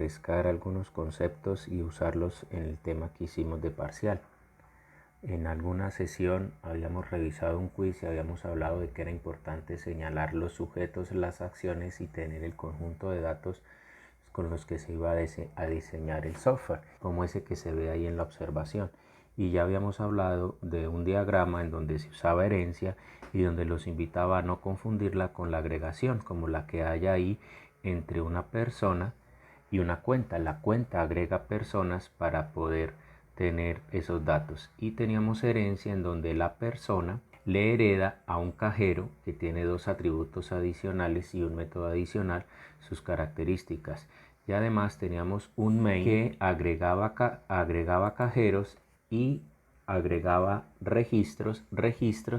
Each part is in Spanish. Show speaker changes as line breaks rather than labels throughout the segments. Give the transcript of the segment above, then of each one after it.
pescar algunos conceptos y usarlos en el tema que hicimos de parcial. En alguna sesión habíamos revisado un quiz y habíamos hablado de que era importante señalar los sujetos, las acciones y tener el conjunto de datos con los que se iba a diseñar el software, como ese que se ve ahí en la observación. Y ya habíamos hablado de un diagrama en donde se usaba herencia y donde los invitaba a no confundirla con la agregación, como la que hay ahí entre una persona y una cuenta. La cuenta agrega personas para poder tener esos datos. Y teníamos herencia en donde la persona le hereda a un cajero que tiene dos atributos adicionales y un método adicional sus características. Y además teníamos un main que agregaba cajeros y agregaba registros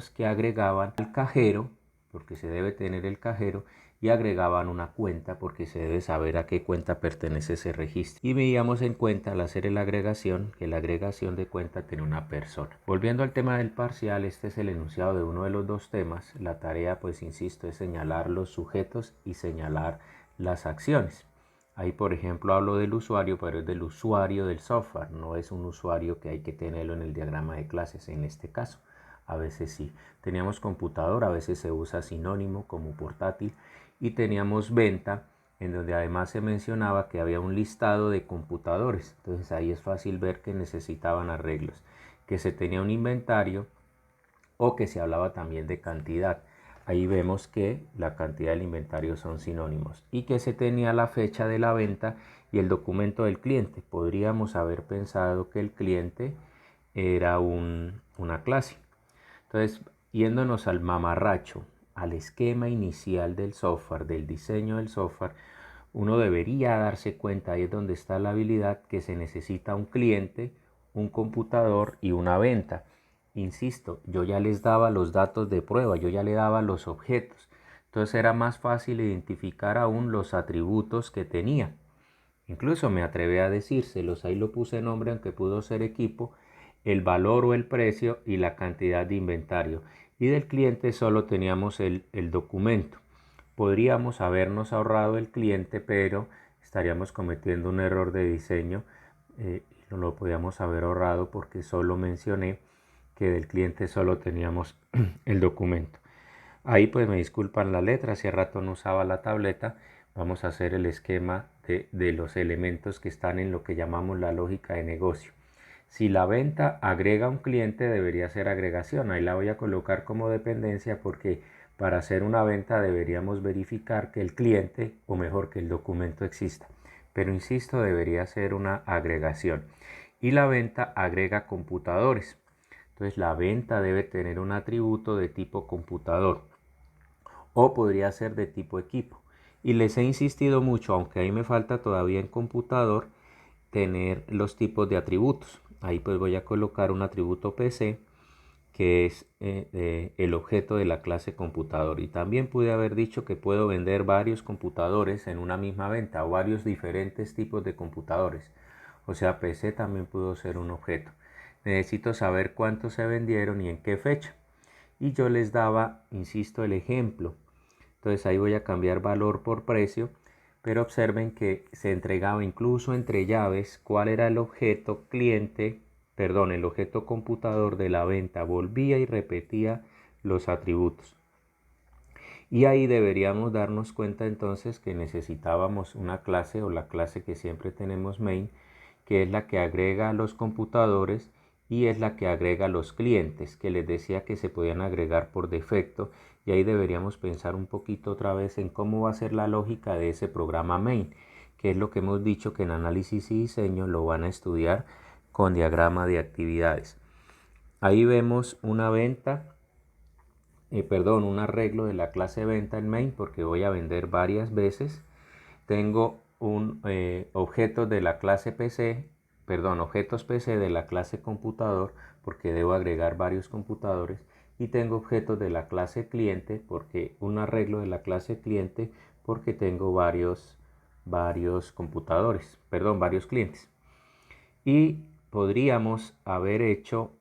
que agregaban al cajero, porque se debe tener el cajero, y agregaban una cuenta porque se debe saber a qué cuenta pertenece ese registro. Y veíamos en cuenta al hacer la agregación que la agregación de cuenta tiene una persona. Volviendo al tema del parcial, este es el enunciado de uno de los dos temas. La tarea, pues insisto, es señalar los sujetos y señalar las acciones. Ahí, por ejemplo, hablo del usuario, pero es del usuario del software, no es un usuario que hay que tenerlo en el diagrama de clases en este caso. A veces sí. Teníamos computador, a veces se usa sinónimo como portátil, y teníamos venta, en donde además se mencionaba que había un listado de computadores. Entonces ahí es fácil ver que necesitaban arreglos, que se tenía un inventario o que se hablaba también de cantidad. Ahí vemos que la cantidad del inventario son sinónimos y que se tenía la fecha de la venta y el documento del cliente. Podríamos haber pensado que el cliente era una clase. Entonces, yéndonos al mamarracho, al esquema inicial del software, del diseño del software, uno debería darse cuenta, ahí es donde está la habilidad, que se necesita un cliente, un computador y una venta. Insisto, yo ya les daba los datos de prueba, yo ya le daba los objetos. Entonces era más fácil identificar aún los atributos que tenía. Incluso me atreví a decírselos, ahí lo puse nombre aunque pudo ser equipo, el valor o el precio y la cantidad de inventario. Y del cliente solo teníamos el documento. Podríamos habernos ahorrado el cliente, pero estaríamos cometiendo un error de diseño y no lo podíamos haber ahorrado porque solo mencioné que del cliente solo teníamos el documento. Ahí pues me disculpan la letra, hace rato no usaba la tableta. Vamos a hacer el esquema de los elementos que están en lo que llamamos la lógica de negocio. Si la venta agrega un cliente, debería ser agregación. Ahí la voy a colocar como dependencia porque para hacer una venta deberíamos verificar que el cliente, o mejor que el documento, exista. Pero insisto, debería ser una agregación. Y la venta agrega computadores. Entonces la venta debe tener un atributo de tipo computador o podría ser de tipo equipo. Y les he insistido mucho, aunque ahí me falta todavía en computador, tener los tipos de atributos. Ahí pues voy a colocar un atributo PC que es el objeto de la clase computador. Y también pude haber dicho que puedo vender varios computadores en una misma venta o varios diferentes tipos de computadores. O sea, PC también pudo ser un objeto. Necesito saber cuántos se vendieron y en qué fecha. Y yo les daba, insisto, el ejemplo. Entonces ahí voy a cambiar valor por precio, pero observen que se entregaba incluso entre llaves cuál era el objeto cliente, perdón, el objeto computador de la venta. Volvía y repetía los atributos. Y ahí deberíamos darnos cuenta entonces que necesitábamos una clase o la clase que siempre tenemos main, que es la que agrega los computadores y es la que agrega los clientes, que les decía que se podían agregar por defecto. Y ahí deberíamos pensar un poquito otra vez en cómo va a ser la lógica de ese programa main, que es lo que hemos dicho que en análisis y diseño lo van a estudiar con diagrama de actividades. Ahí vemos una venta, un arreglo de la clase venta en main porque voy a vender varias veces. Tengo un objetos de la clase PC, objetos PC de la clase computador porque debo agregar varios computadores, y tengo objetos de la clase cliente porque un arreglo de la clase cliente porque tengo varios computadores, varios clientes. Y podríamos haber hecho,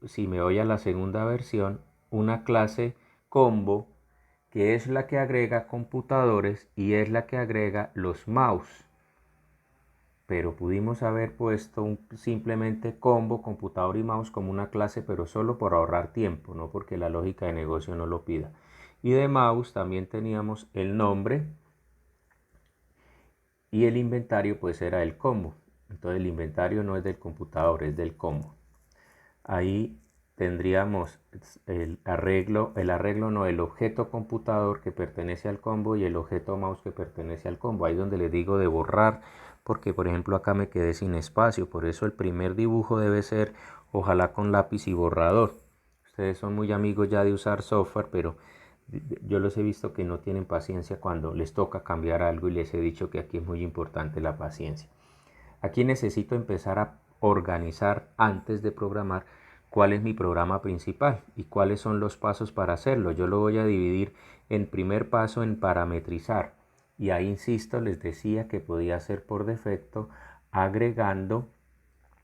si me voy a la segunda versión, una clase combo que es la que agrega computadores y es la que agrega los mouse. pero pudimos haber puesto simplemente combo, computador y mouse como una clase, pero solo por ahorrar tiempo, no porque la lógica de negocio no lo pida. Y de mouse también teníamos el nombre y el inventario pues era el combo. Entonces el inventario no es del computador, es del combo. Ahí tendríamos el objeto computador que pertenece al combo y el objeto mouse que pertenece al combo. Ahí donde les digo de borrar, porque por ejemplo acá me quedé sin espacio, por eso el primer dibujo debe ser ojalá con lápiz y borrador. Ustedes son muy amigos ya de usar software, pero yo los he visto que no tienen paciencia cuando les toca cambiar algo y les he dicho que aquí es muy importante la paciencia. Aquí necesito empezar a organizar antes de programar cuál es mi programa principal y cuáles son los pasos para hacerlo. Yo lo voy a dividir en primer paso en parametrizar. Y ahí insisto, les decía que podía hacer por defecto agregando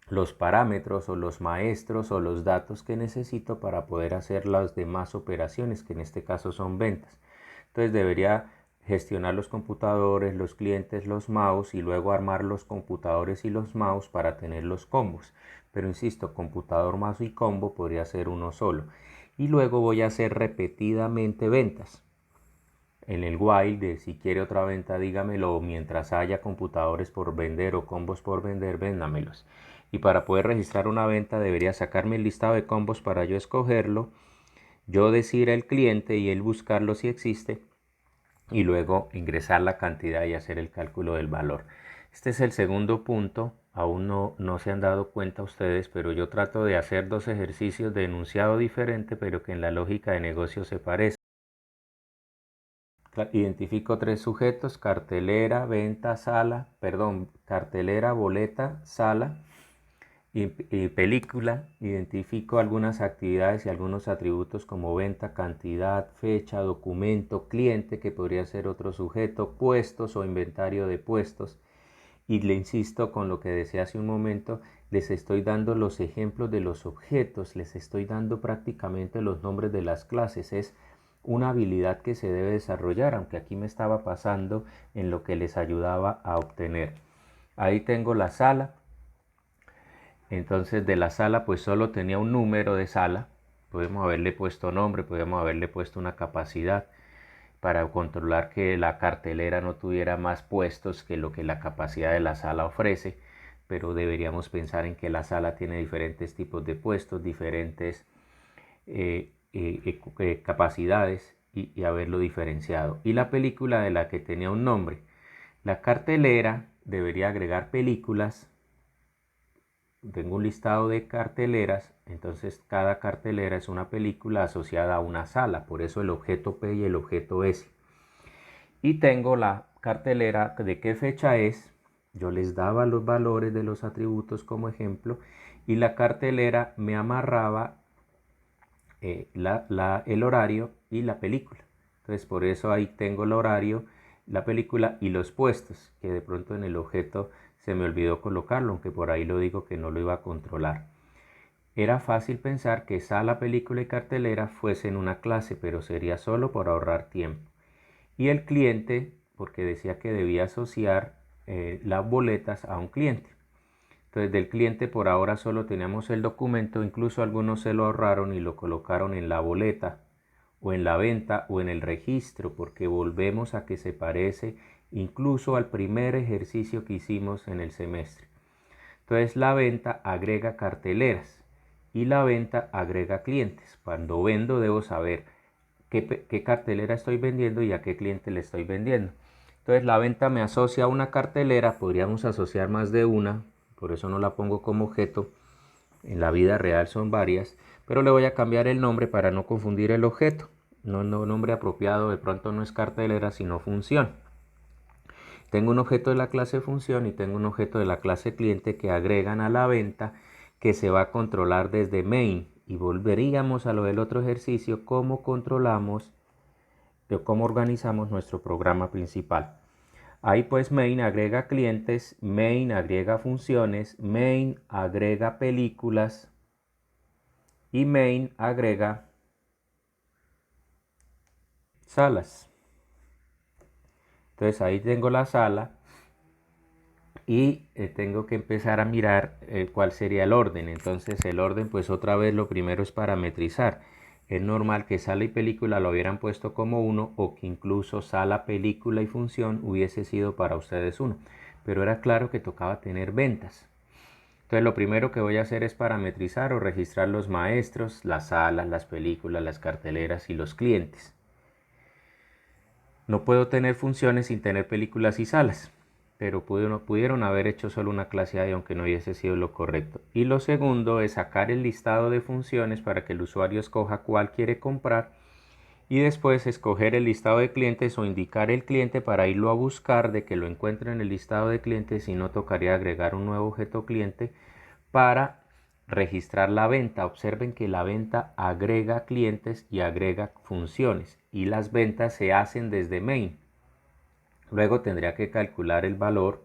los parámetros o los maestros o los datos que necesito para poder hacer las demás operaciones, que en este caso son ventas. Entonces debería gestionar los computadores, los clientes, los mouse y luego armar los computadores y los mouse para tener los combos. Pero insisto, computador, mouse y combo podría ser uno solo. Y luego voy a hacer repetidamente ventas. En el while de si quiere otra venta dígamelo, mientras haya computadores por vender o combos por vender, véndamelos. Y para poder registrar una venta debería sacarme el listado de combos para yo escogerlo, yo decir al cliente y él buscarlo si existe y luego ingresar la cantidad y hacer el cálculo del valor. Este es el segundo punto, aún no se han dado cuenta ustedes, pero yo trato de hacer dos ejercicios de enunciado diferente, pero que en la lógica de negocio se parecen. Identifico tres sujetos: cartelera, venta, sala, perdón, cartelera, boleta, sala y película. Identifico algunas actividades y algunos atributos como venta, cantidad, fecha, documento, cliente, que podría ser otro sujeto, puestos o inventario de puestos. Y le insisto con lo que decía hace un momento, les estoy dando los ejemplos de los objetos, les estoy dando prácticamente los nombres de las clases. Es una habilidad que se debe desarrollar, aunque aquí me estaba pasando en lo que les ayudaba a obtener. Ahí tengo la sala. Entonces de la sala pues solo tenía un número de sala. Podemos haberle puesto nombre, podemos haberle puesto una capacidad para controlar que la cartelera no tuviera más puestos que lo que la capacidad de la sala ofrece, pero deberíamos pensar en que la sala tiene diferentes tipos de puestos, diferentes capacidades y haberlo diferenciado. Y la película de la que tenía un nombre. La cartelera debería agregar películas. Tengo un listado de carteleras, entonces cada cartelera es una película asociada a una sala, por eso el objeto P y el objeto S. Y tengo la cartelera de qué fecha es, yo les daba los valores de los atributos como ejemplo y la cartelera me amarraba el horario y la película. Entonces por eso ahí tengo el horario, la película y los puestos, que de pronto en el objeto se me olvidó colocarlo, aunque por ahí lo digo que no lo iba a controlar. Era fácil pensar que sala, película y cartelera fuesen una clase, pero sería solo por ahorrar tiempo. Y el cliente, porque decía que debía asociar las boletas a un cliente. Entonces del cliente por ahora solo teníamos el documento, incluso algunos se lo ahorraron y lo colocaron en la boleta o en la venta o en el registro, porque volvemos a que se parece incluso al primer ejercicio que hicimos en el semestre. Entonces la venta agrega carteleras y la venta agrega clientes. Cuando vendo debo saber qué cartelera estoy vendiendo y a qué cliente le estoy vendiendo. Entonces la venta me asocia a una cartelera, podríamos asociar más de una, por eso no la pongo como objeto. En la vida real son varias, pero le voy a cambiar el nombre para no confundir el objeto. No, nombre apropiado de pronto no es cartelera, sino función. Tengo un objeto de la clase función y tengo un objeto de la clase cliente que agregan a la venta, que se va a controlar desde main. Y volveríamos a lo del otro ejercicio, cómo controlamos o cómo organizamos nuestro programa principal. Ahí pues main agrega clientes, main agrega funciones, main agrega películas y main agrega salas. Entonces ahí tengo la sala y tengo que empezar a mirar cuál sería el orden. Entonces el orden, pues otra vez lo primero es parametrizar. Es normal que sala y película lo hubieran puesto como 1 o que incluso sala, película y función hubiese sido para ustedes 1. Pero era claro que tocaba tener ventas. Entonces lo primero que voy a hacer es parametrizar o registrar los maestros, las salas, las películas, las carteleras y los clientes. No puedo tener funciones sin tener películas y salas, pero pudieron haber hecho solo una clase ahí aunque no hubiese sido lo correcto. Y lo segundo es sacar el listado de funciones para que el usuario escoja cuál quiere comprar y después escoger el listado de clientes o indicar el cliente para irlo a buscar, de que lo encuentre en el listado de clientes, si no tocaría agregar un nuevo objeto cliente para registrar la venta. Observen que la venta agrega clientes y agrega funciones y las ventas se hacen desde main. Luego tendría que calcular el valor,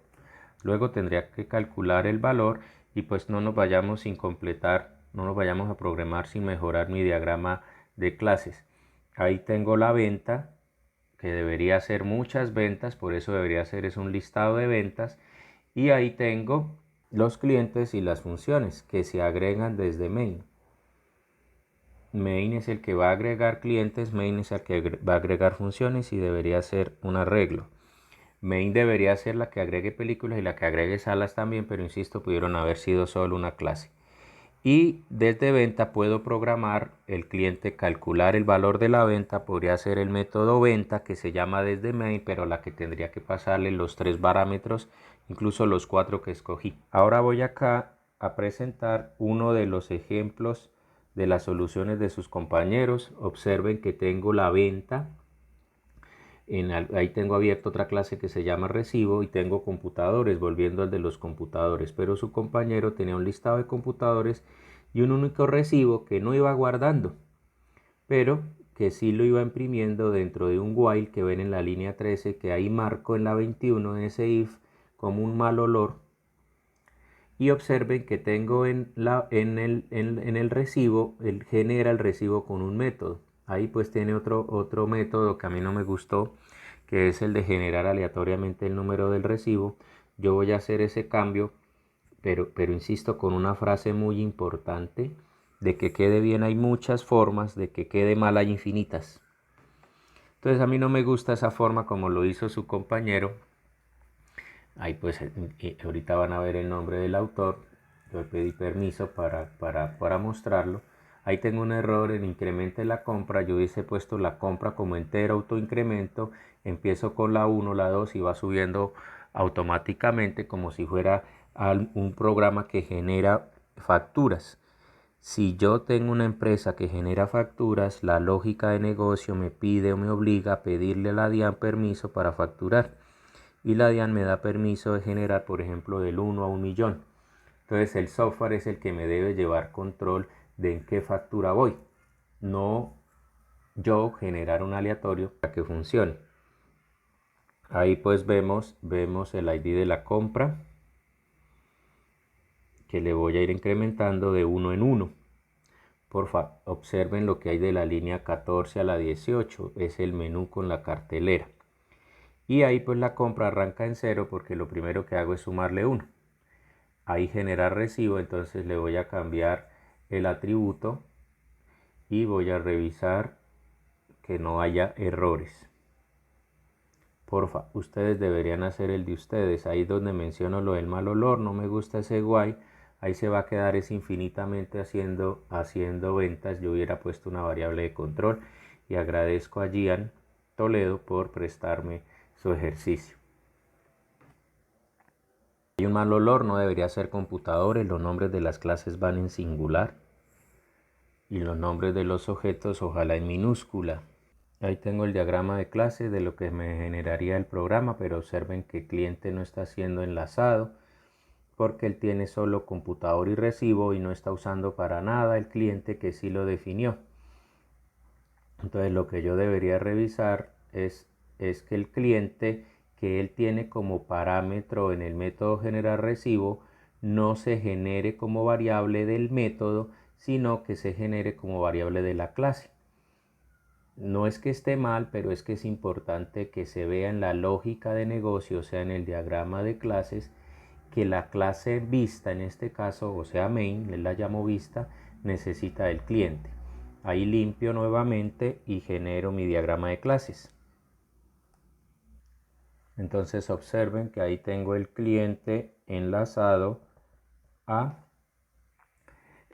y pues no nos vayamos sin completar, no nos vayamos a programar sin mejorar mi diagrama de clases. Ahí tengo la venta, que debería ser muchas ventas, por eso debería ser es un listado de ventas, y ahí tengo los clientes y las funciones que se agregan desde main. Main es el que va a agregar clientes, main es el que va a agregar funciones y debería ser un arreglo. Main debería ser la que agregue películas y la que agregue salas también, pero insisto, pudieron haber sido solo una clase. Y desde venta puedo programar el cliente, calcular el valor de la venta. Podría ser el método venta que se llama desde main, pero la que tendría que pasarle los 3 parámetros, incluso los 4 que escogí. Ahora voy acá a presentar uno de los ejemplos de las soluciones de sus compañeros. Observen que tengo la venta. Ahí tengo abierto otra clase que se llama recibo y tengo computadores, volviendo al de los computadores, pero su compañero tenía un listado de computadores y un único recibo que no iba guardando, pero que sí lo iba imprimiendo dentro de un while que ven en la línea 13, que ahí marco en la 21 en ese if como un mal olor. Y observen que tengo en el recibo, él genera el recibo con un método. Ahí pues tiene otro método que a mí no me gustó, que es el de generar aleatoriamente el número del recibo. Yo voy a hacer ese cambio, pero insisto, con una frase muy importante: de que quede bien hay muchas formas, de que quede mal hay infinitas. Entonces a mí no me gusta esa forma como lo hizo su compañero. Ahí pues ahorita van a ver el nombre del autor. Yo pedí permiso para mostrarlo. Ahí tengo un error en incremente la compra. Yo hubiese puesto la compra como entero autoincremento. Empiezo con la 1, la 2 y va subiendo automáticamente como si fuera un programa que genera facturas. Si yo tengo una empresa que genera facturas, la lógica de negocio me pide o me obliga a pedirle a la DIAN permiso para facturar. Y la DIAN me da permiso de generar, por ejemplo, del 1 a 1 millón. Entonces el software es el que me debe llevar control de en qué factura voy, no yo generar un aleatorio para que funcione. Ahí pues vemos el ID de la compra, que le voy a ir incrementando de 1 en 1. Porfa, observen lo que hay de la línea 14 a la 18, es el menú con la cartelera. Y ahí pues la compra arranca en 0 porque lo primero que hago es sumarle 1. Ahí generar recibo, entonces le voy a cambiar el atributo y voy a revisar que no haya errores. Porfa, ustedes deberían hacer el de ustedes. Ahí donde menciono lo del mal olor, no me gusta ese guay. Ahí se va a quedar es infinitamente haciendo ventas. Yo hubiera puesto una variable de control y agradezco a Gian Toledo por prestarme su ejercicio. Hay un mal olor, no debería ser computadores. Los nombres de las clases van en singular y los nombres de los objetos ojalá en minúscula. Ahí tengo el diagrama de clase de lo que me generaría el programa, pero observen que el cliente no está siendo enlazado porque él tiene solo computador y recibo y no está usando para nada el cliente que sí lo definió. Entonces lo que yo debería revisar es que el cliente que él tiene como parámetro en el método generar recibo no se genere como variable del método, sino que se genere como variable de la clase. No es que esté mal, pero es que es importante que se vea en la lógica de negocio, o sea, en el diagrama de clases, que la clase vista, en este caso, o sea main, la llamo vista, necesita del cliente. Ahí limpio nuevamente y genero mi diagrama de clases. Entonces observen que ahí tengo el cliente enlazado a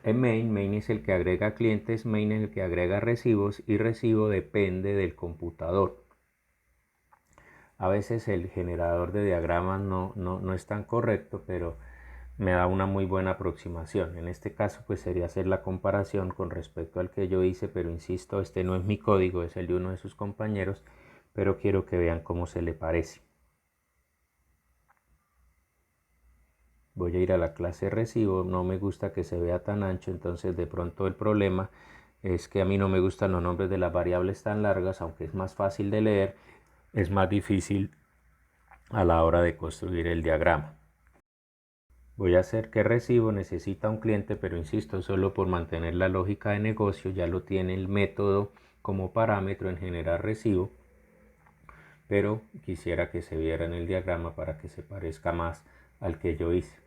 main. Main es el que agrega clientes, main es el que agrega recibos y recibo depende del computador. A veces el generador de diagramas no es tan correcto, pero me da una muy buena aproximación. En este caso pues sería hacer la comparación con respecto al que yo hice, pero insisto, este no es mi código, es el de uno de sus compañeros, pero quiero que vean cómo se le parece. Voy a ir a la clase recibo, no me gusta que se vea tan ancho, entonces de pronto el problema es que a mí no me gustan los nombres de las variables tan largas, aunque es más fácil de leer, es más difícil a la hora de construir el diagrama. Voy a hacer que recibo necesita un cliente, pero insisto, solo por mantener la lógica de negocio, ya lo tiene el método como parámetro en generar recibo, pero quisiera que se viera en el diagrama para que se parezca más al que yo hice.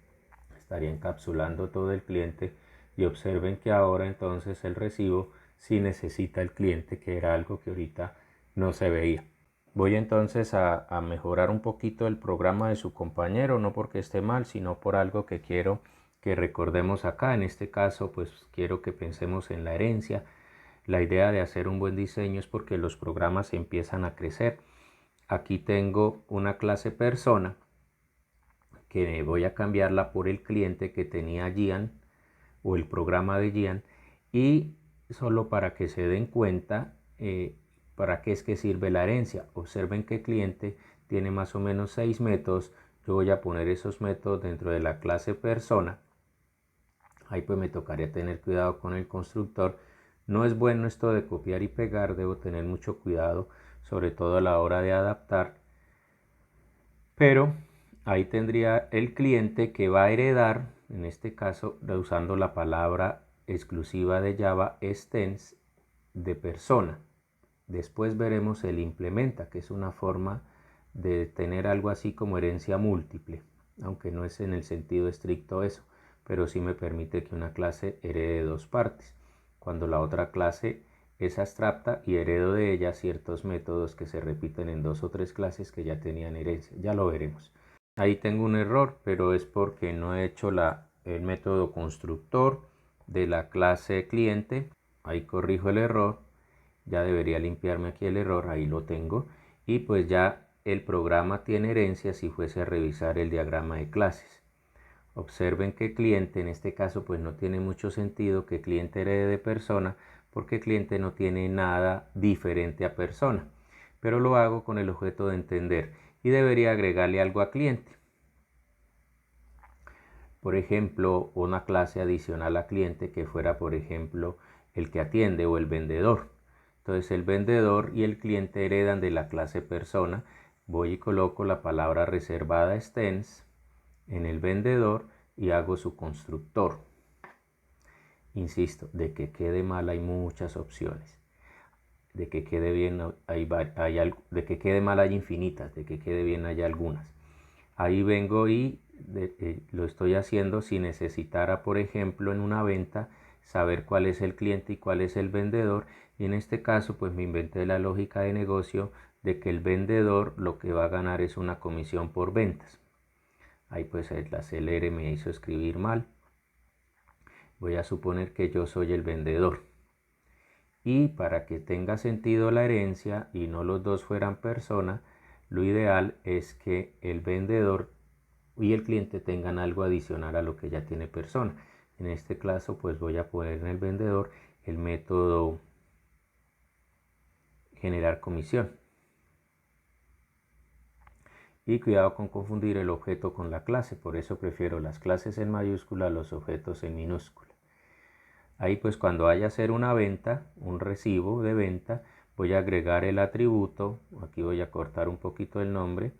Estaría encapsulando todo el cliente y observen que ahora entonces el recibo sí necesita el cliente, que era algo que ahorita no se veía. Voy entonces a mejorar un poquito el programa de su compañero, no porque esté mal, sino por algo que quiero que recordemos acá. En este caso, pues quiero que pensemos en la herencia. La idea de hacer un buen diseño es porque los programas empiezan a crecer. Aquí tengo una clase persona que voy a cambiarla por el cliente que tenía Gian o el programa de Gian, y solo para que se den cuenta para qué es que sirve la herencia. Observen que el cliente tiene más o menos 6 métodos. Yo voy a poner esos métodos dentro de la clase persona. Ahí pues me tocaría tener cuidado con el constructor. No es bueno esto de copiar y pegar, debo tener mucho cuidado, sobre todo a la hora de adaptar. Pero ahí tendría el cliente que va a heredar, en este caso usando la palabra exclusiva de Java, extends de persona. Después veremos el implementa, que es una forma de tener algo así como herencia múltiple, aunque no es en el sentido estricto eso, pero sí me permite que una clase herede dos partes, cuando la otra clase es abstracta y heredo de ella ciertos métodos que se repiten en 2 o 3 clases que ya tenían herencia. Ya lo veremos. Ahí tengo un error, pero es porque no he hecho el método constructor de la clase cliente. Ahí corrijo el error. Ya debería limpiarme aquí el error, ahí lo tengo. Y pues ya el programa tiene herencia si fuese a revisar el diagrama de clases. Observen que cliente, en este caso pues no tiene mucho sentido que cliente herede de persona, porque cliente no tiene nada diferente a persona, pero lo hago con el objeto de entender y debería agregarle algo a cliente. Por ejemplo, una clase adicional a cliente que fuera, por ejemplo, el que atiende o el vendedor. Entonces el vendedor y el cliente heredan de la clase persona. Voy y coloco la palabra reservada extends en el vendedor y hago su constructor. Insisto, de que quede mal hay muchas opciones. De que quede bien de que quede mal hay infinitas, de que quede bien hay algunas. Ahí vengo y lo estoy haciendo si necesitara, por ejemplo, en una venta, saber cuál es el cliente y cuál es el vendedor. Y en este caso, pues me inventé la lógica de negocio de que el vendedor lo que va a ganar es una comisión por ventas. Ahí pues el acelere me hizo escribir mal. Voy a suponer que yo soy el vendedor. Y para que tenga sentido la herencia y no los dos fueran persona, lo ideal es que el vendedor y el cliente tengan algo adicional a lo que ya tiene persona. En este caso pues voy a poner en el vendedor el método generar comisión. Y cuidado con confundir el objeto con la clase, por eso prefiero las clases en mayúscula, los objetos en minúscula. Ahí pues cuando vaya a hacer una venta, un recibo de venta, voy a agregar el atributo, aquí voy a cortar un poquito el nombre,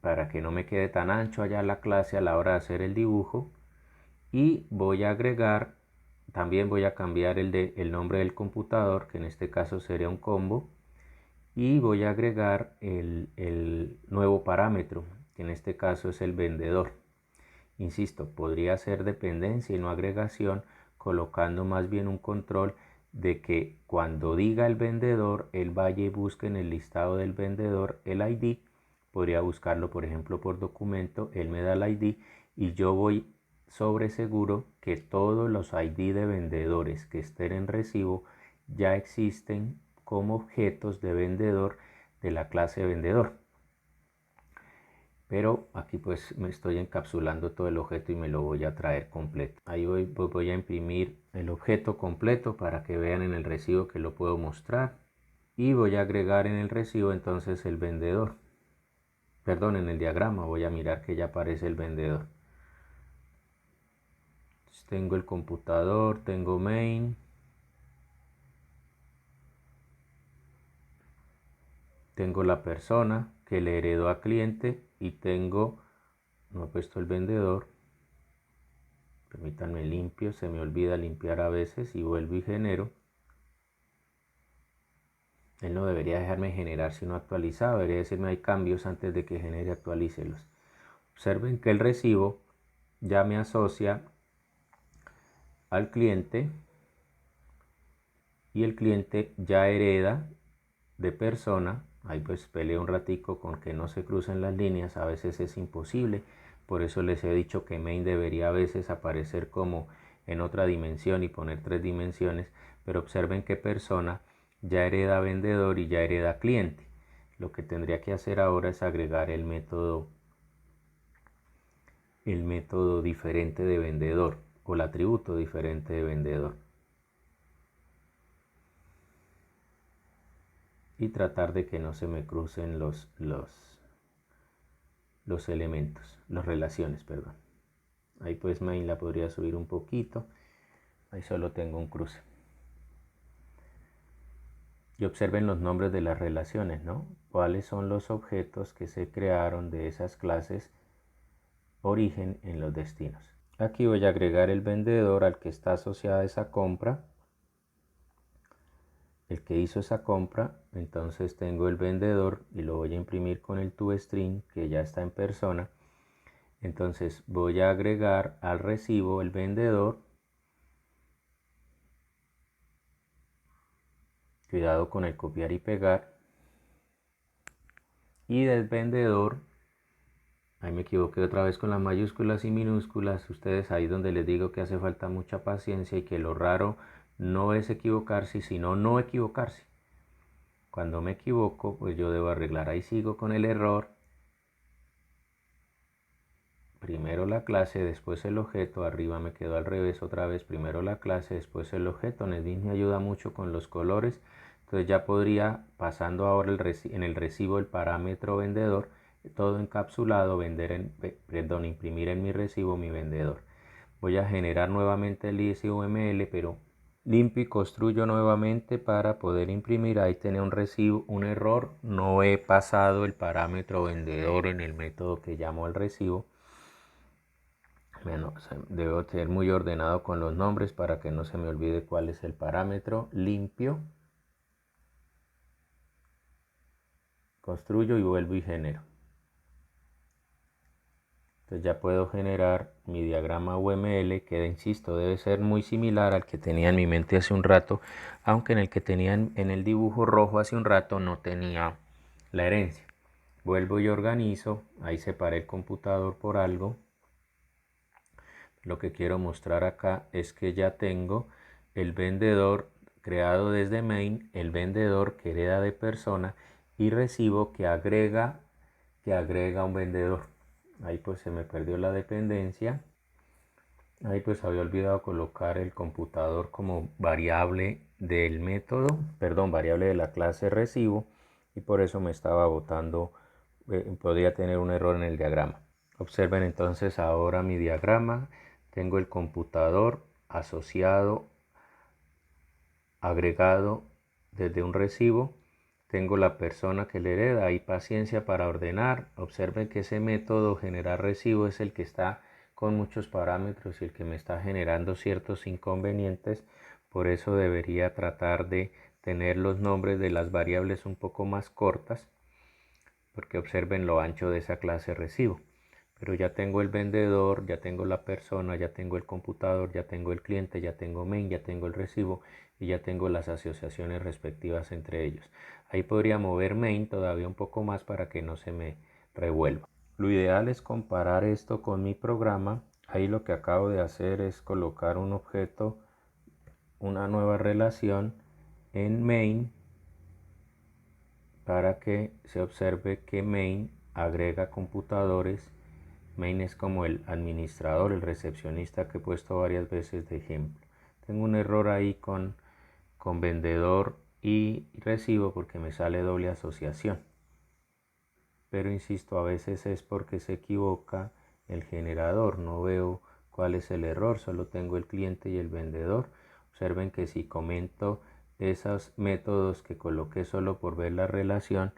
para que no me quede tan ancho allá la clase a la hora de hacer el dibujo, y voy a agregar, también voy a cambiar el nombre del computador, que en este caso sería un combo, y voy a agregar el nuevo parámetro, que en este caso es el vendedor. Insisto, podría ser dependencia y no agregación, colocando más bien un control de que cuando diga el vendedor, él vaya y busque en el listado del vendedor el ID. Podría buscarlo, por ejemplo, por documento, él me da el ID y yo voy sobre seguro que todos los ID de vendedores que estén en recibo ya existen como objetos de vendedor de la clase vendedor. Pero aquí pues me estoy encapsulando todo el objeto y me lo voy a traer completo. Ahí voy a imprimir el objeto completo para que vean en el recibo que lo puedo mostrar. Y voy a agregar en el recibo entonces el vendedor. Perdón, en el diagrama voy a mirar que ya aparece el vendedor. Entonces, tengo el computador, tengo main. Tengo la persona que le heredó a cliente y tengo, no he puesto el vendedor. Permítanme limpio, se me olvida limpiar a veces y vuelvo y genero. Él no debería dejarme generar sino actualizado, debería decirme hay cambios antes de que genere, actualícelos. Observen que el recibo ya me asocia al cliente y el cliente ya hereda de persona. Ahí pues peleo un ratico con que no se crucen las líneas, a veces es imposible. Por eso les he dicho que main debería a veces aparecer como en otra dimensión y poner 3 dimensiones, pero observen que persona ya hereda vendedor y ya hereda cliente. Lo que tendría que hacer ahora es agregar el método diferente de vendedor o el atributo diferente de vendedor y tratar de que no se me crucen los elementos, las relaciones, perdón. Ahí pues main la podría subir un poquito. Ahí solo tengo un cruce. Y observen los nombres de las relaciones, ¿no? ¿Cuáles son los objetos que se crearon de esas clases origen en los destinos? Aquí voy a agregar el vendedor al que está asociada esa compra. El que hizo esa compra, entonces tengo el vendedor y lo voy a imprimir con el toString que ya está en persona. Entonces voy a agregar al recibo el vendedor. Cuidado con el copiar y pegar. Y del vendedor, ahí me equivoqué otra vez con las mayúsculas y minúsculas. Ustedes ahí donde les digo que hace falta mucha paciencia y que lo raro no es equivocarse, sino no equivocarse. Cuando me equivoco, pues yo debo arreglar. Ahí sigo con el error. Primero la clase, después el objeto. Arriba me quedó al revés otra vez. Primero la clase, después el objeto. NetBeans me ayuda mucho con los colores. Entonces ya podría, pasando ahora en el recibo el parámetro vendedor, todo encapsulado, imprimir en mi recibo mi vendedor. Voy a generar nuevamente el ISUML, pero limpio y construyo nuevamente para poder imprimir. Ahí tiene un recibo, un error. No he pasado el parámetro vendedor en el método que llamo al recibo. Bueno, debo ser muy ordenado con los nombres para que no se me olvide cuál es el parámetro. Limpio, construyo y vuelvo y genero. Entonces ya puedo generar mi diagrama UML que, insisto, debe ser muy similar al que tenía en mi mente hace un rato, aunque en el que tenía en el dibujo rojo hace un rato no tenía la herencia. Vuelvo y organizo, ahí separé el computador por algo. Lo que quiero mostrar acá es que ya tengo el vendedor creado desde main, el vendedor que hereda de persona y recibo que agrega un vendedor. Ahí pues se me perdió la dependencia. Ahí pues había olvidado colocar el computador como variable del método, perdón, variable de la clase recibo, y por eso me estaba botando, podría tener un error en el diagrama. Observen entonces ahora mi diagrama. Tengo el computador asociado, agregado desde un recibo. Tengo la persona que le hereda. Hay paciencia para ordenar. Observen que ese método generar recibo es el que está con muchos parámetros y el que me está generando ciertos inconvenientes. Por eso debería tratar de tener los nombres de las variables un poco más cortas, porque observen lo ancho de esa clase recibo. pero ya tengo el vendedor, ya tengo la persona, ya tengo el computador, ya tengo el cliente, ya tengo main, ya tengo el recibo y ya tengo las asociaciones respectivas entre ellos. Ahí podría mover main todavía un poco más para que no se me revuelva. Lo ideal es comparar esto con mi programa. Ahí lo que acabo de hacer es colocar un objeto, una nueva relación en main para que se observe que main agrega computadores. Main es como el administrador, el recepcionista que he puesto varias veces de ejemplo. Tengo un error ahí con vendedor y recibo porque me sale doble asociación. Pero insisto, a veces es porque se equivoca el generador. No veo cuál es el error, solo tengo el cliente y el vendedor. Observen que si comento esos métodos que coloqué solo por ver la relación,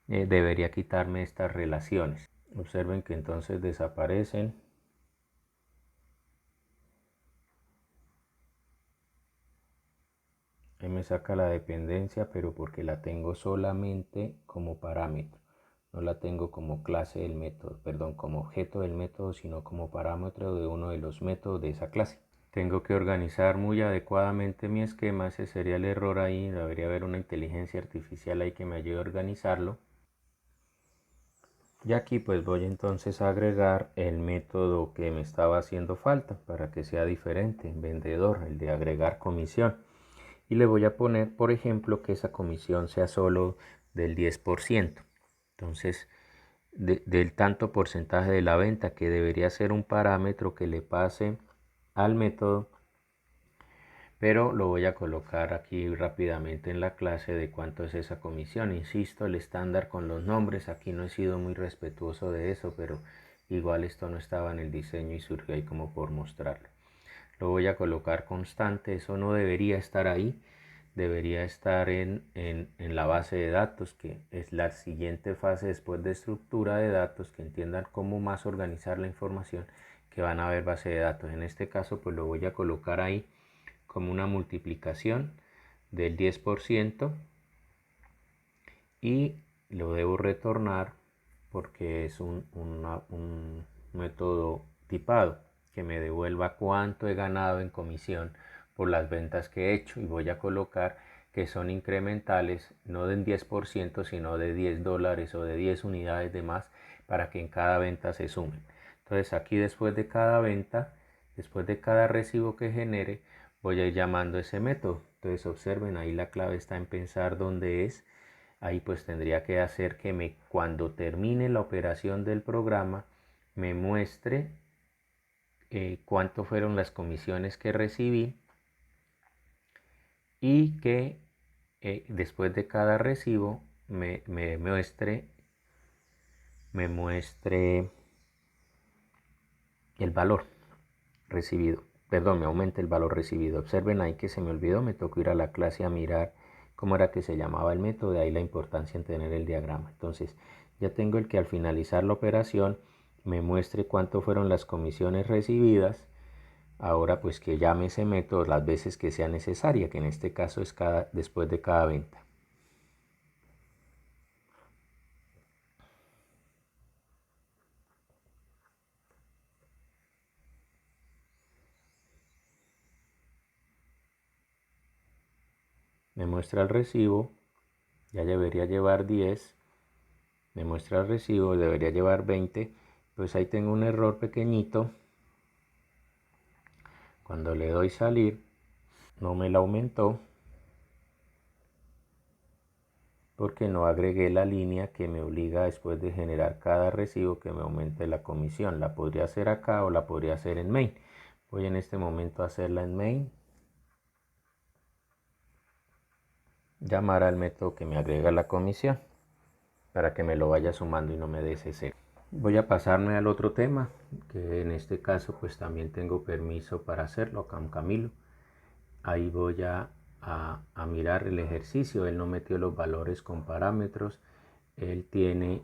debería quitarme estas relaciones. Observen que entonces desaparecen. Ahí me saca la dependencia, pero porque la tengo solamente como parámetro. No la tengo como clase del método, perdón, como objeto del método, sino como parámetro de uno de los métodos de esa clase. Tengo que organizar muy adecuadamente mi esquema, ese sería el error ahí. Debería haber una inteligencia artificial ahí que me ayude a organizarlo. Y aquí pues voy entonces a agregar el método que me estaba haciendo falta para que sea diferente, vendedor, el de agregar comisión. Y le voy a poner, por ejemplo, que esa comisión sea solo del 10%. Entonces, del tanto porcentaje de la venta, que debería ser un parámetro que le pase al método, pero lo voy a colocar aquí rápidamente en la clase de cuánto es esa comisión. Insisto, el estándar con los nombres, aquí no he sido muy respetuoso de eso, pero igual esto no estaba en el diseño y surgió ahí como por mostrarlo. Lo voy a colocar constante, eso no debería estar ahí, debería estar en la base de datos, que es la siguiente fase después de estructura de datos, que entiendan cómo más organizar la información, que van a ver base de datos. En este caso pues lo voy a colocar ahí como una multiplicación del 10% y lo debo retornar porque es un método tipado que me devuelva cuánto he ganado en comisión por las ventas que he hecho, y voy a colocar que son incrementales, no del 10%, sino de $10 o de 10 unidades de más, para que en cada venta se sumen. Entonces aquí después de cada venta, después de cada recibo que genere, voy a ir llamando ese método. Entonces observen, ahí la clave está en pensar dónde es. Ahí pues tendría que hacer que cuando termine la operación del programa me muestre cuánto fueron las comisiones que recibí, y que después de cada recibo me muestre el valor recibido. Perdón, me aumente el valor recibido. Observen ahí que se me olvidó, me tocó ir a la clase a mirar cómo era que se llamaba el método, de ahí la importancia en tener el diagrama. Entonces ya tengo el que al finalizar la operación me muestre cuánto fueron las comisiones recibidas. Ahora pues que llame ese método las veces que sea necesaria, que en este caso es después de cada venta. Me muestra el recibo, ya debería llevar 10, me muestra el recibo, debería llevar 20, pues ahí tengo un error pequeñito. Cuando le doy salir, no me la aumentó porque no agregué la línea que me obliga después de generar cada recibo que me aumente la comisión. La podría hacer acá o la podría hacer en main. Voy en este momento a hacerla en main. Llamar al método que me agrega la comisión para que me lo vaya sumando y no me dé ese cero. Voy a pasarme al otro tema, que en este caso pues también tengo permiso para hacerlo con Camilo. Ahí voy a mirar el ejercicio. Él no metió los valores con parámetros. Él tiene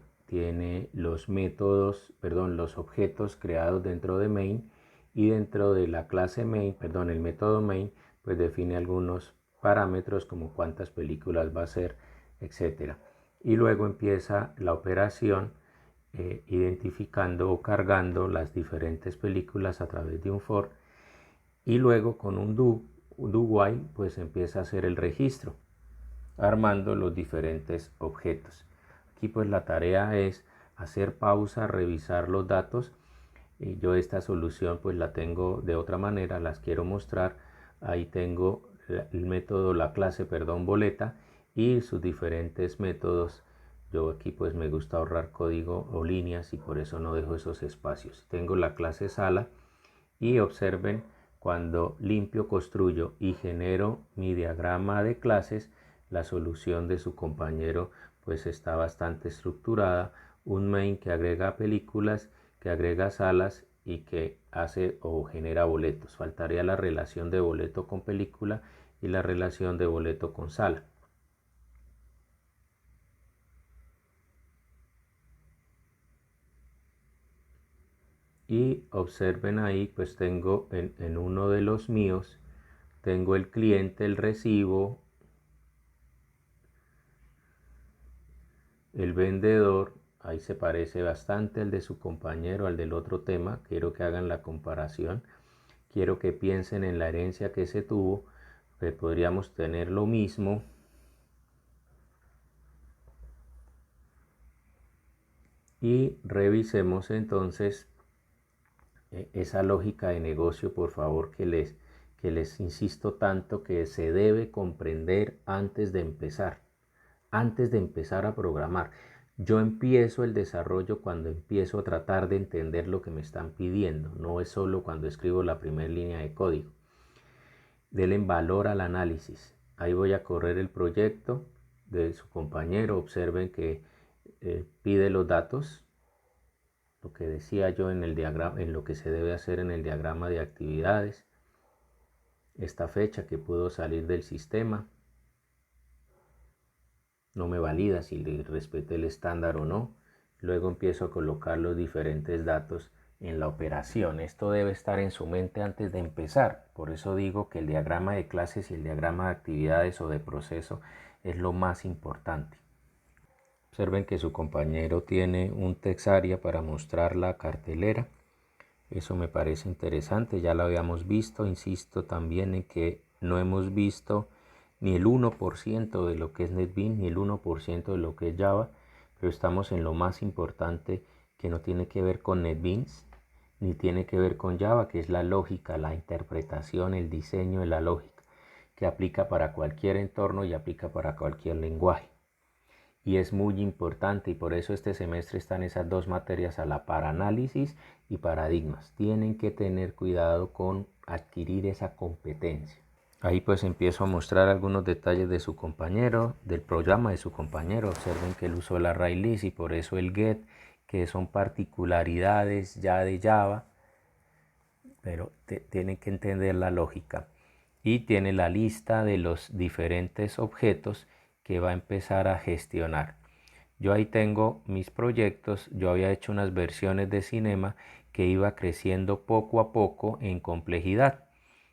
los métodos, perdón, los objetos creados dentro de main, y dentro de la clase main, perdón, el método main, pues define algunos parámetros como cuántas películas va a ser, etcétera. Y luego empieza la operación identificando o cargando las diferentes películas a través de un for, y luego con un do while pues empieza a hacer el registro armando los diferentes objetos. Aquí pues la tarea es hacer pausa, revisar los datos. Yo esta solución pues la tengo de otra manera, las quiero mostrar. Ahí tengo el método, la clase, perdón, boleta y sus diferentes métodos. Yo aquí pues me gusta ahorrar código o líneas y por eso no dejo esos espacios. Tengo la clase sala y observen cuando limpio, construyo y genero mi diagrama de clases, la solución de su compañero pues está bastante estructurada. Un main que agrega películas, que agrega salas y que hace o genera boletos. Faltaría la relación de boleto con película y la relación de boleto con sala. Y observen ahí pues tengo en uno de los míos tengo el cliente, el recibo, el vendedor. Ahí se parece bastante al de su compañero, al del otro tema. Quiero que hagan la comparación. Quiero que piensen en la herencia que se tuvo, que podríamos tener lo mismo. Y revisemos entonces esa lógica de negocio, por favor, que les insisto tanto que se debe comprender antes de empezar. Antes de empezar a programar. Yo empiezo el desarrollo cuando empiezo a tratar de entender lo que me están pidiendo. No es solo cuando escribo la primera línea de código. Denle valor al análisis. Ahí voy a correr el proyecto de su compañero. Observen que pide los datos. Lo que decía yo en el diagrama, en lo que se debe hacer en el diagrama de actividades. Esta fecha que pudo salir del sistema. No me valida si le respete el estándar o no. Luego empiezo a colocar los diferentes datos en la operación. Esto debe estar en su mente antes de empezar. Por eso digo que el diagrama de clases y el diagrama de actividades o de proceso es lo más importante. Observen que su compañero tiene un text area para mostrar la cartelera. Eso me parece interesante, ya lo habíamos visto. Insisto también en que no hemos visto ni el 1% de lo que es NetBeans, ni el 1% de lo que es Java, pero estamos en lo más importante, que no tiene que ver con NetBeans, ni tiene que ver con Java, que es la lógica, la interpretación, el diseño de la lógica, que aplica para cualquier entorno y aplica para cualquier lenguaje. Y es muy importante, y por eso este semestre están esas dos materias a la par, análisis y paradigmas. Tienen que tener cuidado con adquirir esa competencia. Ahí pues empiezo a mostrar algunos detalles de su compañero, del programa de su compañero. Observen que él usó el array list y por eso el get, que son particularidades ya de Java, pero tienen que entender la lógica. Y tiene la lista de los diferentes objetos que va a empezar a gestionar. Yo ahí tengo mis proyectos. Yo había hecho unas versiones de Cinema que iba creciendo poco a poco en complejidad.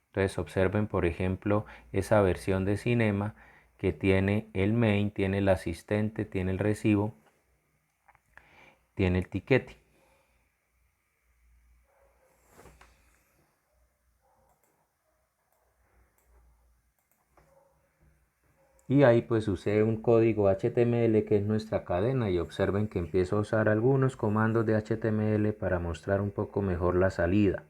Entonces observen por ejemplo esa versión de Cinema que tiene el main, tiene el asistente, tiene el recibo, tiene el tiquete. Y ahí pues usé un código HTML que es nuestra cadena, y observen que empiezo a usar algunos comandos de HTML para mostrar un poco mejor la salida.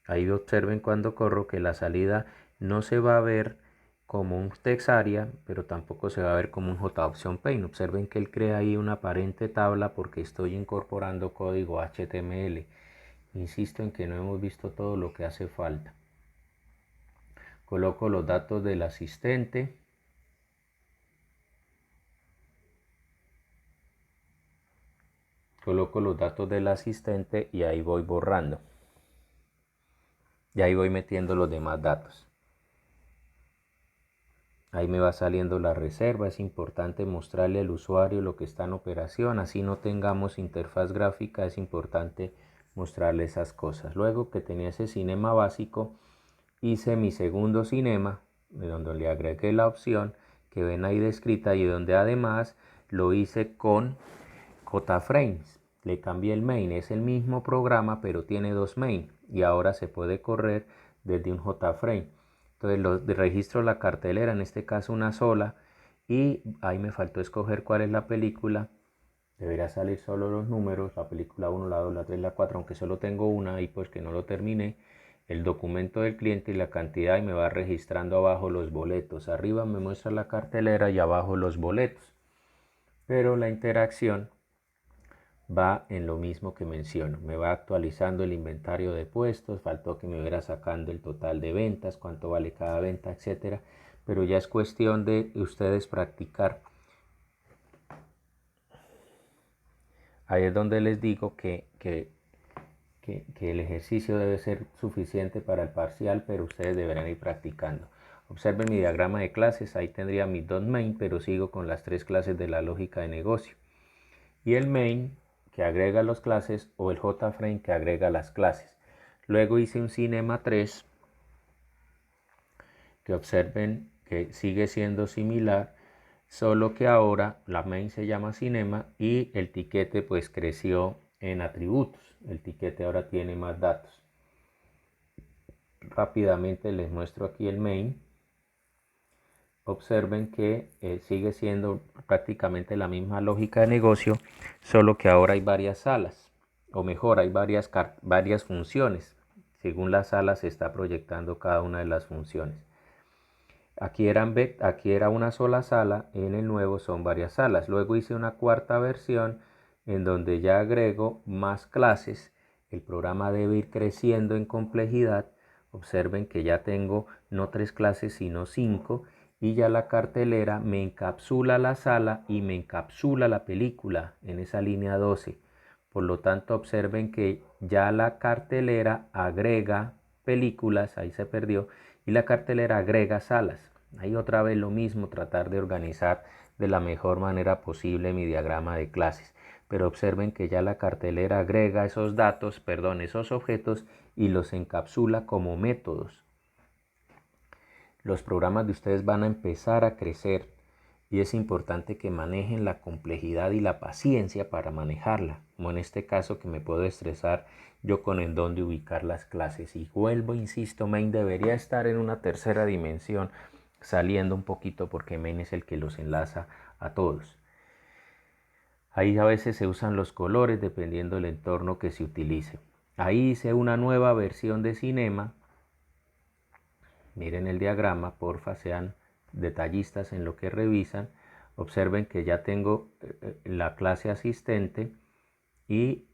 Ahí observen cuando corro que la salida no se va a ver como un text area, pero tampoco se va a ver como un JOption pane. Observen que él crea ahí una aparente tabla porque estoy incorporando código HTML. Insisto en que no hemos visto todo lo que hace falta. Coloco los datos del asistente. Coloco los datos del asistente y ahí voy borrando. Y ahí voy metiendo los demás datos. Ahí me va saliendo la reserva. Es importante mostrarle al usuario lo que está en operación. Así no tengamos interfaz gráfica, es importante mostrarle esas cosas. Luego que tenía ese cinema básico, hice mi segundo cinema, donde le agregué la opción que ven ahí descrita y donde además lo hice con JFrames. le cambié el main, es el mismo programa pero tiene dos main y ahora se puede correr desde un JFrame. Entonces registro la cartelera, en este caso una sola, y ahí me faltó escoger cuál es la película. Debería salir solo los números, la película 1, la 2, la 3, la 4, aunque solo tengo una y pues que no lo terminé, el documento del cliente y la cantidad, y me va registrando abajo los boletos. Arriba me muestra la cartelera y abajo los boletos. Pero la interacción va en lo mismo que menciono. Me va actualizando el inventario de puestos, faltó que me hubiera sacando el total de ventas, cuánto vale cada venta, etcétera. Pero ya es cuestión de ustedes practicar. Ahí es donde les digo que el ejercicio debe ser suficiente para el parcial, pero ustedes deberán ir practicando. Observen mi diagrama de clases, ahí tendría mis dos main, pero sigo con las tres clases de la lógica de negocio. Y el main que agrega las clases o el JFrame que agrega las clases. Luego hice un Cinema 3 que observen que sigue siendo similar, solo que ahora la main se llama Cinema y el tiquete pues creció en atributos. El tiquete ahora tiene más datos. Rápidamente les muestro aquí el main. Observen que sigue siendo prácticamente la misma lógica de negocio, solo que ahora hay varias salas, o mejor, hay varias funciones. Según la sala se está proyectando cada una de las funciones. Aquí era una sola sala, en el nuevo son varias salas. Luego hice una cuarta versión en donde ya agrego más clases. El programa debe ir creciendo en complejidad. Observen que ya tengo no 3 clases sino 5 y ya la cartelera me encapsula la sala y me encapsula la película en esa línea 12. Por lo tanto, observen que ya la cartelera agrega películas, ahí se perdió, y la cartelera agrega salas. Ahí otra vez lo mismo, tratar de organizar de la mejor manera posible mi diagrama de clases. Pero observen que ya la cartelera agrega esos datos, esos objetos y los encapsula como métodos. Los programas de ustedes van a empezar a crecer y es importante que manejen la complejidad y la paciencia para manejarla, como en este caso que me puedo estresar yo con en dónde ubicar las clases. Y vuelvo, insisto, main debería estar en una tercera dimensión, saliendo un poquito porque main es el que los enlaza a todos. Ahí a veces se usan los colores dependiendo del entorno que se utilice. Ahí hice una nueva versión de Cinema. Miren el diagrama, porfa, sean detallistas en lo que revisan. Observen que ya tengo la clase asistente y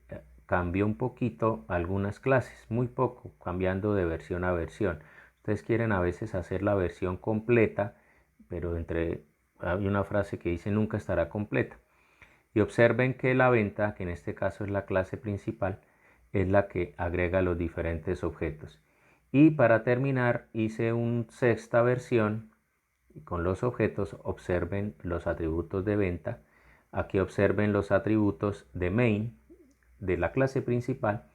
cambió un poquito algunas clases, muy poco, cambiando de versión a versión. Ustedes quieren a veces hacer la versión completa, pero hay una frase que dice nunca estará completa. Y observen que la venta, que en este caso es la clase principal, es la que agrega los diferentes objetos. Y para terminar hice una sexta versión con los objetos. Observen los atributos de venta. Aquí observen los atributos de main de la clase principal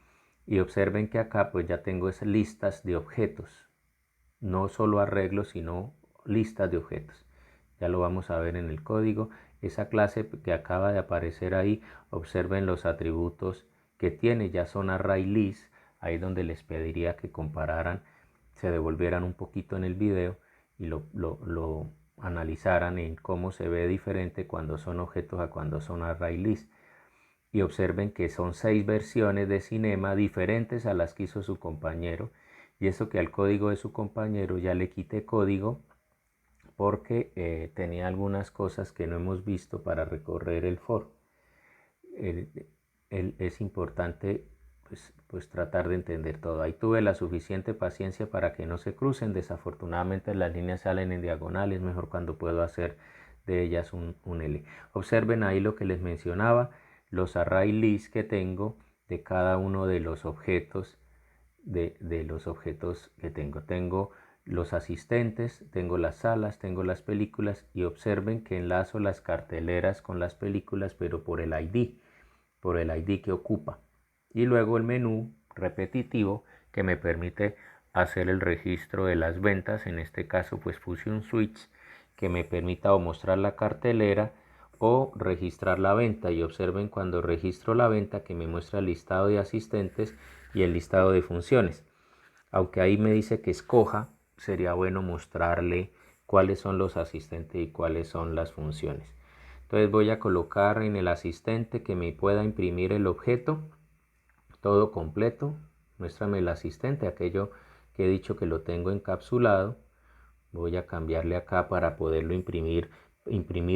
y observen que acá pues ya tengo esas listas de objetos. No solo arreglos sino listas de objetos. Ya lo vamos a ver en el código. Esa clase que acaba de aparecer ahí, observen los atributos que tiene, ya son array list. Ahí donde les pediría que compararan, se devolvieran un poquito en el video y lo analizaran en cómo se ve diferente cuando son objetos a cuando son array list. Y observen que son 6 versiones de Cinema diferentes a las que hizo su compañero. Y eso que al código de su compañero ya le quité código porque tenía algunas cosas que no hemos visto para recorrer el for. Es importante pues tratar de entender todo. Ahí tuve la suficiente paciencia para que no se crucen. Desafortunadamente las líneas salen en diagonal, es mejor cuando puedo hacer de ellas un L. Observen ahí lo que les mencionaba, los array lists que tengo de cada uno de los objetos que tengo. Tengo los asistentes, tengo las salas, tengo las películas y observen que enlazo las carteleras con las películas pero por el ID que ocupa. Y luego el menú repetitivo que me permite hacer el registro de las ventas. En este caso pues puse un switch que me permita o mostrar la cartelera o registrar la venta, y observen cuando registro la venta que me muestra el listado de asistentes y el listado de funciones. Aunque ahí me dice que escoja, sería bueno mostrarle cuáles son los asistentes y cuáles son las funciones. Entonces voy a colocar en el asistente que me pueda imprimir el objeto todo completo. Muéstrame el asistente, aquello que he dicho que lo tengo encapsulado. Voy a cambiarle acá para poderlo imprimir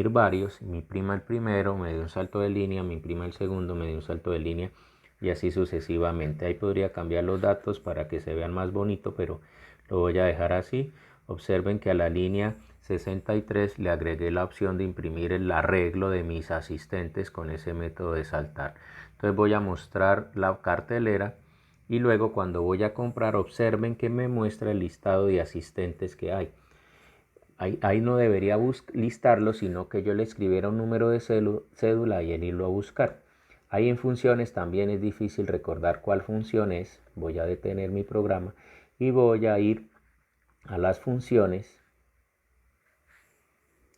varios. Me imprima el primero, me dé un salto de línea, me imprima el segundo, me dé un salto de línea, y así sucesivamente. Ahí podría cambiar los datos para que se vean más bonito, pero lo voy a dejar así. Observen que a la línea 63 le agregué la opción de imprimir el arreglo de mis asistentes con ese método de saltar. Entonces voy a mostrar la cartelera, y luego cuando voy a comprar, observen que me muestra el listado de asistentes que hay. Ahí no debería listarlo, sino que yo le escribiera un número de cédula y él irlo a buscar. Ahí en funciones también es difícil recordar cuál función es. Voy a detener mi programa y voy a ir a las funciones,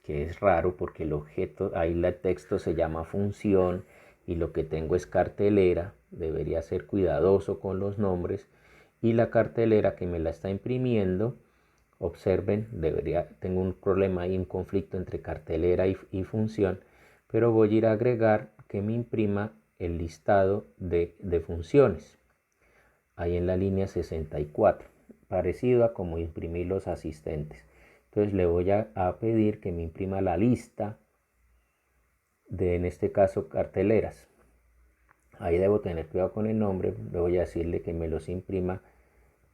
que es raro porque el objeto, ahí el texto se llama función y lo que tengo es cartelera. Debería ser cuidadoso con los nombres, y la cartelera que me la está imprimiendo, observen, tengo un problema ahí, un conflicto entre cartelera y función, pero voy a ir a agregar que me imprima el listado de funciones ahí en la línea 64, parecido a como imprimir los asistentes. Entonces le voy a pedir que me imprima la lista de, en este caso, carteleras. Ahí debo tener cuidado con el nombre. Le voy a decirle que me los imprima.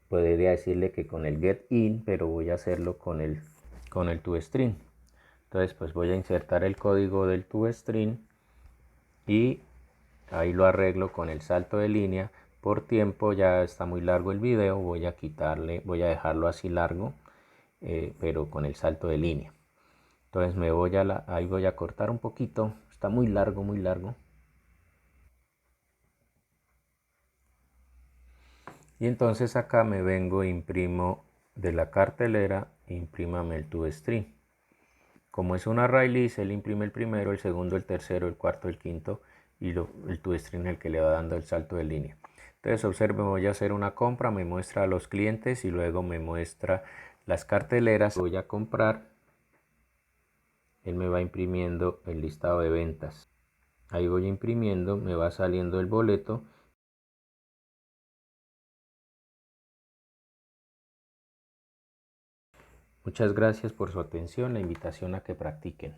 Podría decirle que con el get in, pero voy a hacerlo con el toString. Entonces pues voy a insertar el código del toString y ahí lo arreglo con el salto de línea. Por tiempo ya está muy largo el video, voy a dejarlo así largo, pero con el salto de línea. Entonces ahí voy a cortar un poquito, está muy largo, muy largo. Y entonces acá me vengo, imprimo de la cartelera, imprímame el toString. Como es un array list, él imprime el primero, el segundo, el tercero, el cuarto, el quinto, y el toString es el que le va dando el salto de línea. Entonces observen, voy a hacer una compra, me muestra a los clientes y luego me muestra las carteleras. Voy a comprar, él me va imprimiendo el listado de ventas. Ahí voy imprimiendo, me va saliendo el boleto. Muchas gracias por su atención, la invitación a que practiquen.